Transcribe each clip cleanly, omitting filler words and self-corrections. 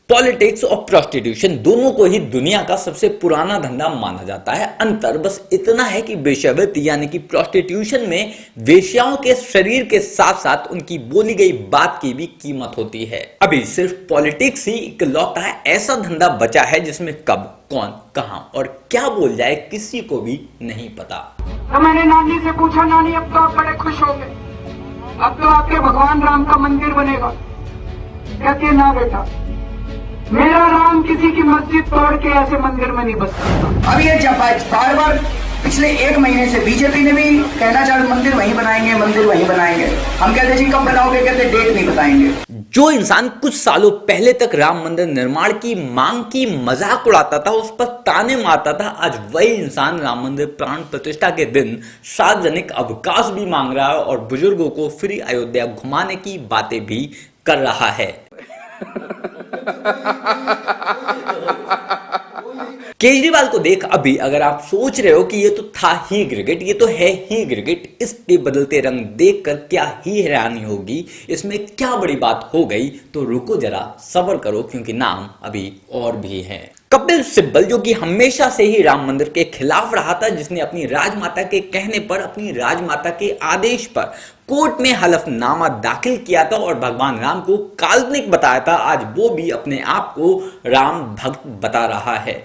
Politics और prostitution दोनों को ही दुनिया का सबसे पुराना धंधा माना जाता है। अंतर बस इतना है कि वेश्यावृत्ति यानी कि प्रोस्टिट्यूशन में वेश्याओं के शरीर के साथ साथ उनकी बोली गई बात की भी कीमत होती है। अभी सिर्फ पॉलिटिक्स ही इकलौता है ऐसा धंधा बचा है जिसमें कब, कौन, कहां और क्या बोल जाए किसी को भी नहीं पता। तो मैंने नानी से पूछा, नानी अब तो आप बड़े खुश हो गए, अब तो आपके भगवान राम का मंदिर बनेगा। कहते ना बेटा, मेरा राम किसी की मस्जिद तोड़ के ऐसे मंदिर में नहीं बस सकता। अब ये बार बार पिछले 1 महीने से बीजेपी ने भी कहना चालू, मंदिर वहीं बनाएंगे, मंदिर वहीं बनाएंगे। हम कहते जी कब बनाओगे, कहते डेट नहीं बताएंगे। जो इंसान कुछ सालों पहले तक राम मंदिर निर्माण की मांग की मजाक उड़ाता था, उस पर ताने मारता था, आज वही इंसान राम मंदिर प्राण प्रतिष्ठा के दिन सार्वजनिक अवकाश भी मांग रहा है और बुजुर्गों को फ्री अयोध्या घुमाने की बातें भी कर रहा है। केजरीवाल को देख अभी अगर आप सोच रहे हो कि ये तो था ही क्रिकेट, ये तो है ही क्रिकेट, इसके बदलते रंग देखकर क्या ही हैरानी होगी, इसमें क्या बड़ी बात हो गई, तो रुको जरा सब्र करो क्योंकि नाम अभी और भी है। कपिल सिब्बल जो कि हमेशा से ही राम मंदिर के खिलाफ रहा था, जिसने अपनी राजमाता के कहने पर, अपनी राजमाता के आदेश पर कोर्ट में हलफनामा दाखिल किया था और भगवान राम को काल्पनिक बताया था, आज वो भी अपने आप को राम भक्त बता रहा है।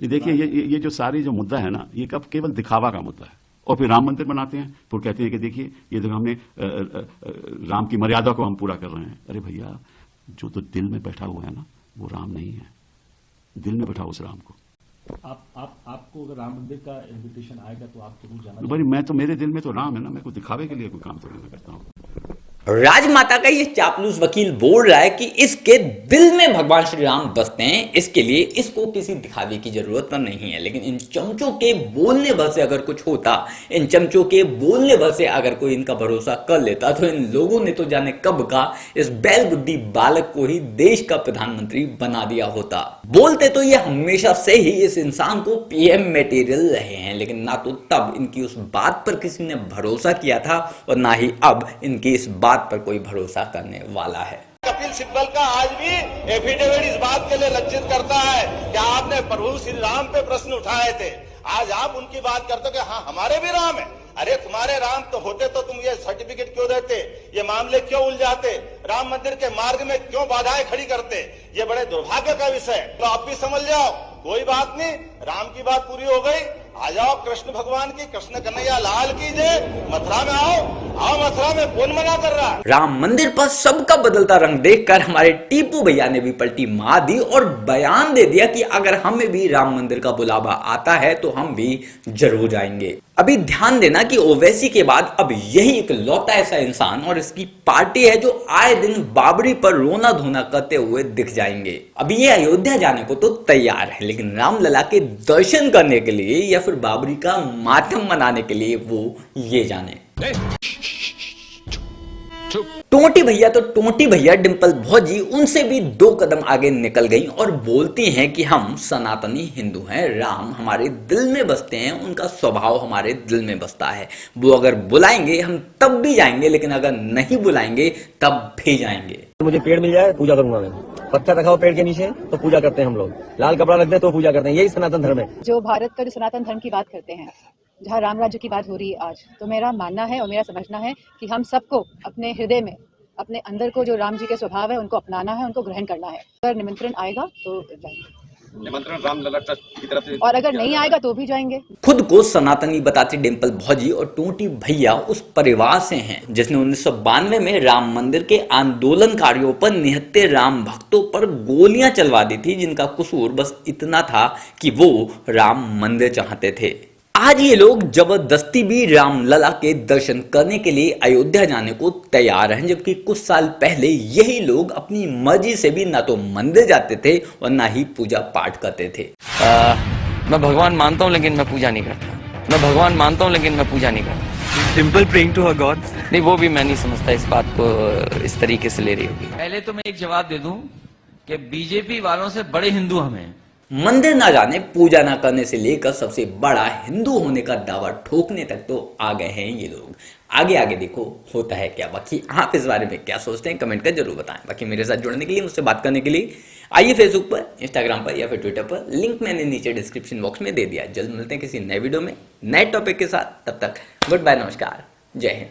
देखिए ये जो सारी जो मुद्दा है ना, ये कब केवल दिखावा का मुद्दा है। और फिर राम मंदिर बनाते हैं, फिर कहते हैं कि देखिए ये जो हमने राम की मर्यादा को हम पूरा कर रहे हैं। अरे भैया, जो तो दिल में बैठा हुआ है ना, वो राम नहीं है। दिल में बैठा उस राम को। आपको अगर राम मंदिर का इन्विटेशन आएगा तो आप जरूर जाना। भाई मैं तो, मेरे दिल में तो राम है ना, मैं कोई दिखावे के लिए कोई काम थोड़ी ना करता हूँ। राजमाता का ये चापलूस वकील बोल रहा है कि इसके दिल में भगवान श्री राम बसते हैं, इसके लिए इसको किसी दिखावे की जरूरत नहीं है। लेकिन इन चमचों के बोलने भर से अगर कुछ होता, इन चमचों के बोलने भर से अगर कोई इनका भरोसा कर लेता, तो इन लोगों ने तो जाने कब का इस बैलबुद्धि बालक को ही देश का प्रधानमंत्री बना दिया होता। बोलते तो ये हमेशा से ही इस इंसान को पीएम मटेरियल रहे हैं, लेकिन ना तो तब इनकी उस बात पर किसी ने भरोसा किया था और ना ही अब इनकी इस बात पर कोई भरोसा करने वाला है। कपिल सिब्बल का आज भी एफिडेविट इस बात के लिए लज्जित करता है कि आपने प्रभु श्री राम पे प्रश्न उठाए थे, आज आप उनकी बात करते हो कि हाँ हमारे भी राम है। अरे तुम्हारे राम तो होते तो तुम ये सर्टिफिकेट क्यों देते, ये मामले क्यों उलझाते, राम मंदिर के मार्ग में क्यों बाधाएं खड़ी करते? ये बड़े दुर्भाग्य का विषय। तो आप भी समझ जाओ, कोई बात नहीं, राम की बात पूरी हो गई। आ जाओ कृष्ण भगवान की, कृष्ण कन्हैया लाल की जय। मथुरा में आओ मथुरा में कौन मना कर रहा है? राम मंदिर पर सबका बदलता रंग देखकर हमारे टीपू भैया ने भी पलटी मार दी और बयान दे दिया कि अगर हमें भी राम मंदिर का बुलावा आता है तो हम भी जरूर जाएंगे। अभी ध्यान देना कि ओवैसी के बाद अब यही इकलौता ऐसा इंसान और इसकी पार्टी है जो आए दिन बाबरी पर रोना धोना करते हुए दिख जाएंगे। अभी ये अयोध्या जाने को तो तैयार है, लेकिन रामलला के दर्शन करने के लिए या फिर बाबरी का मातम मनाने के लिए वो ये जाने। टोंटी भैया तो टोंटी भैया डिंपल भौजी उनसे भी 2 कदम आगे निकल गई और बोलती हैं कि हम सनातनी हिंदू हैं, राम हमारे दिल में बसते हैं, उनका स्वभाव हमारे दिल में बसता है। वो अगर बुलाएंगे हम तब भी जाएंगे, लेकिन अगर नहीं बुलाएंगे तब भी जाएंगे। मुझे पेड़ मिल जाए पूजा करूंगा मैं। पत्थर रखा हो पेड़ के नीचे तो पूजा करते हैं हम लोग, लाल कपड़ा रख दे तो पूजा करते हैं। यही सनातन धर्म है। जो भारत का जो सनातन धर्म की बात करते हैं, जहाँ राम राज्य की बात हो रही है आज, तो मेरा मानना है और मेरा समझना है कि हम सबको अपने हृदय में, अपने अंदर को जो राम जी के स्वभाव है उनको अपनाना है, उनको ग्रहण करना है। अगर निमंत्रण आएगा तो जाएंगे, निमंत्रण रामलला ट्रस्ट की तरफ से, और अगर नहीं आएगा तो भी जाएंगे। खुद को सनातनी बताती डिंपल भौजी और टोंटी भैया उस परिवार से हैं जिसने 1992 में राम मंदिर के आंदोलनकारियों पर निहत्थे राम भक्तों पर गोलियां चलवा दी थी, जिनका कसूर बस इतना था कि वो राम मंदिर चाहते थे। आज ये लोग जबरदस्ती भी रामलला के दर्शन करने के लिए अयोध्या जाने को तैयार हैं, जबकि कुछ साल पहले यही लोग अपनी मर्जी से भी ना तो मंदिर जाते थे और ना ही पूजा पाठ करते थे। मैं भगवान मानता हूँ लेकिन मैं पूजा नहीं करता। मैं भगवान मानता हूँ लेकिन मैं पूजा नहीं करता। Simple praying to her gods. नहीं, वो भी मैं नहीं समझता इस बात को इस तरीके से ले रही होगी। पहले तो मैं एक जवाब दे दूं कि बीजेपी वालों से बड़े हिंदू हमें। मंदिर ना जाने, पूजा ना करने से लेकर सबसे बड़ा हिंदू होने का दावा ठोकने तक तो आ गए हैं ये लोग। आगे आगे देखो होता है क्या। बाकी आप इस बारे में क्या सोचते हैं कमेंट कर जरूर बताएं। बाकी मेरे साथ जुड़ने के लिए, मुझसे बात करने के लिए आइए फेसबुक पर, इंस्टाग्राम पर या फिर ट्विटर पर, लिंक मैंने नीचे डिस्क्रिप्शन बॉक्स में दे दिया। जल्द मिलते हैं किसी नए वीडियो में नए टॉपिक के साथ, तब तक गुड बाय, नमस्कार, जय हिंद।